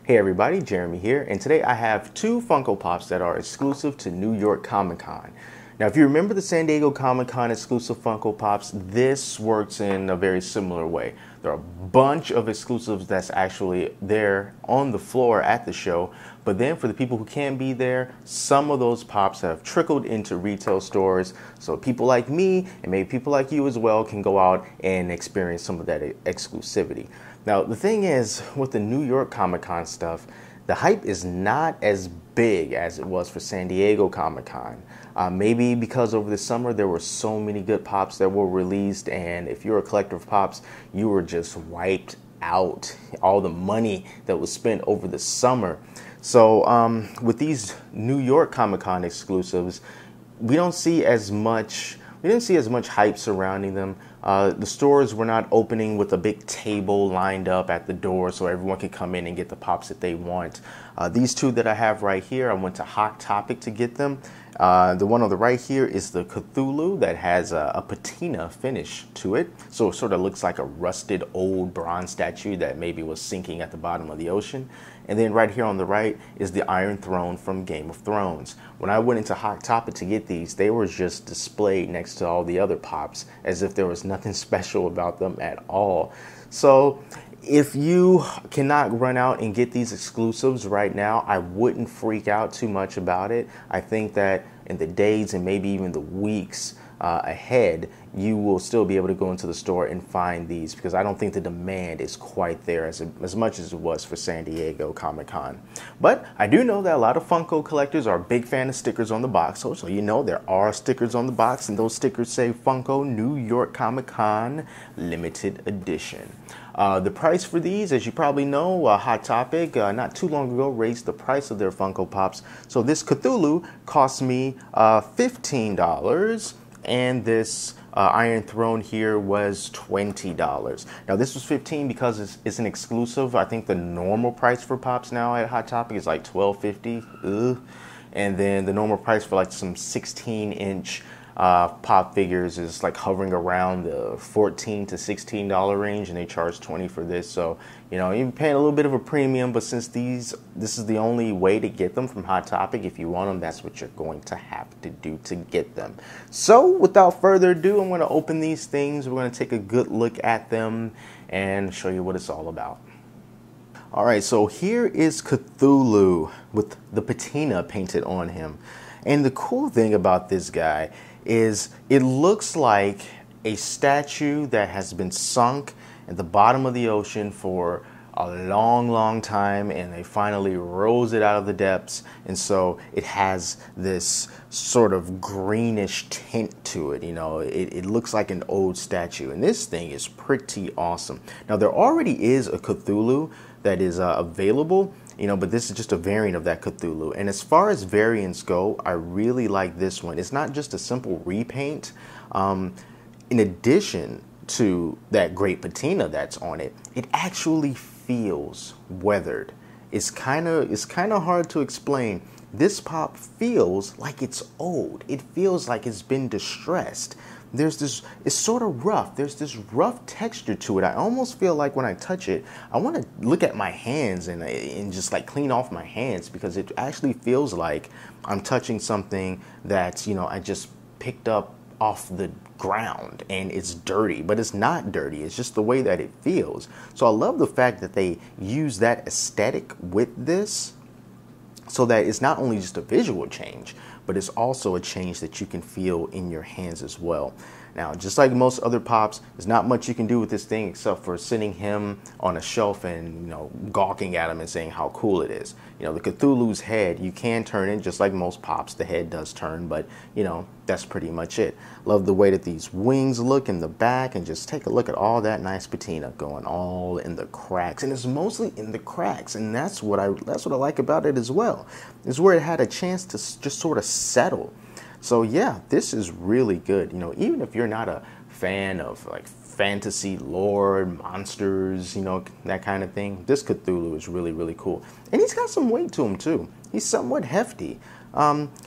Hey everybody, Jeremy here, and today I have two Funko Pops that are exclusive to New York Comic Con. Now, if you remember the San Diego Comic Con exclusive Funko Pops, this works in a very similar way. There are a bunch of exclusives that's actually there on the floor at the show, but then for the people who can't be there, some of those pops have trickled into retail stores, so people like me, and maybe people like you as well, can go out and experience some of that exclusivity. Now, the thing is, with the New York Comic Con stuff, the hype is not as big as it was for San Diego Comic Con. Maybe because over the summer there were so many good pops that were released, and if you're a collector of pops, you were just wiped out. All the money that was spent over the summer. So with these New York Comic Con exclusives, we don't see as much. We didn't see as much hype surrounding them. The stores were not opening with a big table lined up at the door so everyone can come in and get the pops that they want. These two that I have right here, I went to Hot Topic to get them. The one on the right here is the Cthulhu that has a patina finish to it. So it sort of looks like a rusted old bronze statue that maybe was sinking at the bottom of the ocean. And then right here on the right is the Iron Throne from Game of Thrones. When I went into Hot Topic to get these, they were just displayed next to all the other pops as if there was nothing special about them at all. So if you cannot run out and get these exclusives right now, I wouldn't freak out too much about it. I think that in the days and maybe even the weeks ahead, you will still be able to go into the store and find these, because I don't think the demand is quite there as much as it was for San Diego Comic Con. But I do know that a lot of Funko collectors are a big fan of stickers on the box. So you know there are stickers on the box, and those stickers say Funko New York Comic Con Limited Edition. The price for these, as you probably know, Hot Topic not too long ago raised the price of their Funko Pops. So this Cthulhu cost me $15, and this Iron Throne here was $20. Now this was $15 because it's an exclusive. I think the normal price for Pops now at Hot Topic is like $12.50. And then the normal price for like some 16-inch pop figures is like hovering around the $14 to $16 range, and they charge $20 for this. So you know, you're paying a little bit of a premium, but since this is the only way to get them from Hot Topic, if you want them, that's what you're going to have to do to get them. So without further ado, I'm going to open these things. We're going to take a good look at them and show you what it's all about. All right, so here is Cthulhu with the patina painted on him. And the cool thing about this guy is it looks like a statue that has been sunk at the bottom of the ocean for a long time, and they finally rose it out of the depths, and so it has this sort of greenish tint to it. You know, it looks like an old statue, and this thing is pretty awesome. Now there already is a Cthulhu that is available, you know, but this is just a variant of that Cthulhu. And as far as variants go, I really like this one. It's not just a simple repaint. In addition to that great patina that's on it, it actually feels weathered. It's kind of hard to explain. This pop feels like it's old. It feels like it's been distressed. It's sort of rough. There's this rough texture to it. I almost feel like when I touch it, I want to look at my hands and just like clean off my hands, because it actually feels like I'm touching something that, you know, I just picked up off the ground and it's dirty, but it's not dirty. It's just the way that it feels. So I love the fact that they use that aesthetic with this, so that it's not only just a visual change, but it's also a change that you can feel in your hands as well. Now, just like most other pops, there's not much you can do with this thing except for sitting him on a shelf and, you know, gawking at him and saying how cool it is. You know, the Cthulhu's head, you can turn it just like most pops. The head does turn, but, you know, that's pretty much it. Love the way that these wings look in the back, and just take a look at all that nice patina going all in the cracks. And it's mostly in the cracks, and that's what I like about it as well. Is where it had a chance to just sort of settle. So yeah, this is really good. You know, even if you're not a fan of like fantasy lore, monsters, you know, that kind of thing, this Cthulhu is really cool. And he's got some weight to him too. He's somewhat hefty.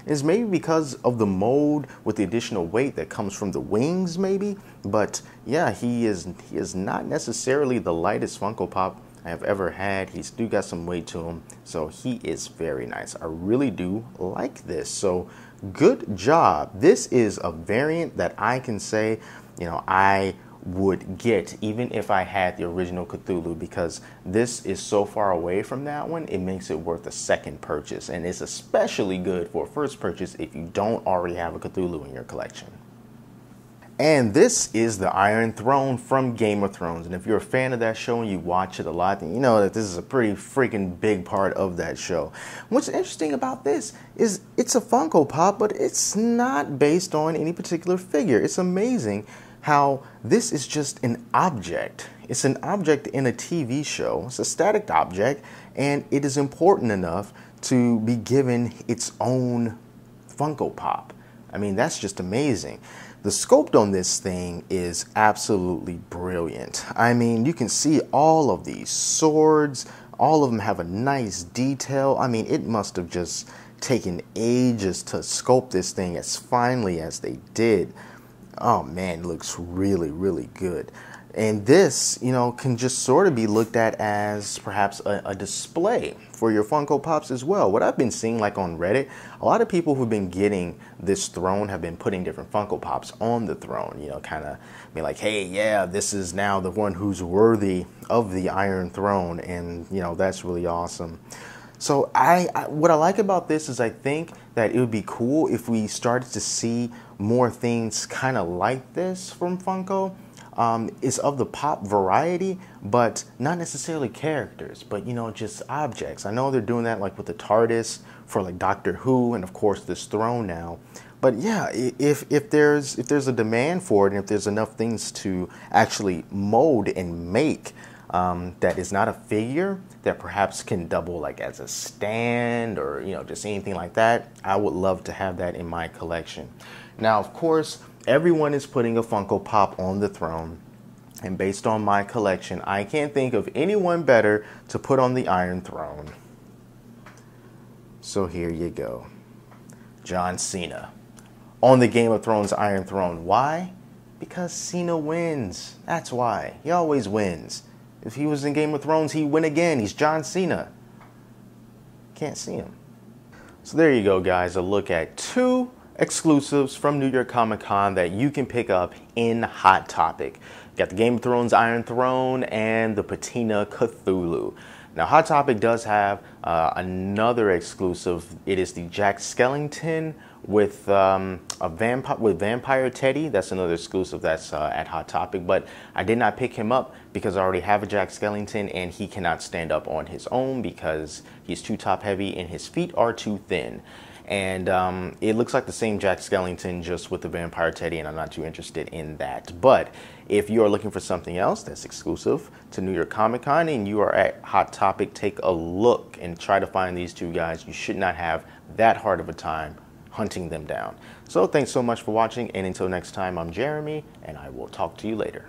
It's maybe because of the mold with the additional weight that comes from the wings maybe. But yeah, he is not necessarily the lightest Funko Pop I have ever had. He's do got some weight to him, so he is very nice. I really do like this. So good job. This is a variant that I can say, you know, I would get even if I had the original Cthulhu, because this is so far away from that one, it makes it worth a second purchase. And it's especially good for a first purchase if you don't already have a Cthulhu in your collection. And this is the Iron Throne from Game of Thrones. And if you're a fan of that show and you watch it a lot, then you know that this is a pretty freaking big part of that show. What's interesting about this is it's a Funko Pop, but it's not based on any particular figure. It's amazing how this is just an object. It's an object in a TV show. It's a static object, and it is important enough to be given its own Funko Pop. I mean, that's just amazing. The sculpt on this thing is absolutely brilliant. I mean, you can see all of these swords. All of them have a nice detail. I mean, it must have just taken ages to sculpt this thing as finely as they did. Oh man, it looks really, really good. And this, you know, can just sort of be looked at as perhaps a display for your Funko Pops as well. What I've been seeing, like on Reddit, a lot of people who've been getting this throne have been putting different Funko Pops on the throne, you know, kind of being like, hey, yeah, this is now the one who's worthy of the Iron Throne. And, you know, that's really awesome. So what I like about this is I think that it would be cool if we started to see more things kind of like this from Funko. It's of the pop variety, but not necessarily characters, but, you know, just objects. I know they're doing that like with the TARDIS for like Doctor Who, and of course this throne now. But yeah, if there's a demand for it, and if there's enough things to actually mold and make that is not a figure that perhaps can double like as a stand, or, you know, just anything like that, I would love to have that in my collection. Now, of course, everyone is putting a Funko Pop on the throne, and based on my collection, I can't think of anyone better to put on the Iron Throne. So here you go. John Cena on the Game of Thrones Iron Throne. Why? Because Cena wins. That's why. He always wins. If he was in Game of Thrones, he'd win again. He's John Cena. Can't see him. So there you go, guys. A look at 2 exclusives from New York Comic Con that you can pick up in Hot Topic. You got the Game of Thrones Iron Throne and the Patina Cthulhu. Now, Hot Topic does have another exclusive. It is the Jack Skellington with Vampire Teddy. That's another exclusive that's at Hot Topic, but I did not pick him up because I already have a Jack Skellington, and he cannot stand up on his own because he's too top heavy and his feet are too thin. And it looks like the same Jack Skellington, just with the Vampire Teddy, and I'm not too interested in that. But if you are looking for something else that's exclusive to New York Comic Con and you are at Hot Topic, take a look and try to find these 2 guys. You should not have that hard of a time hunting them down. So thanks so much for watching, and until next time, I'm Jeremy, and I will talk to you later.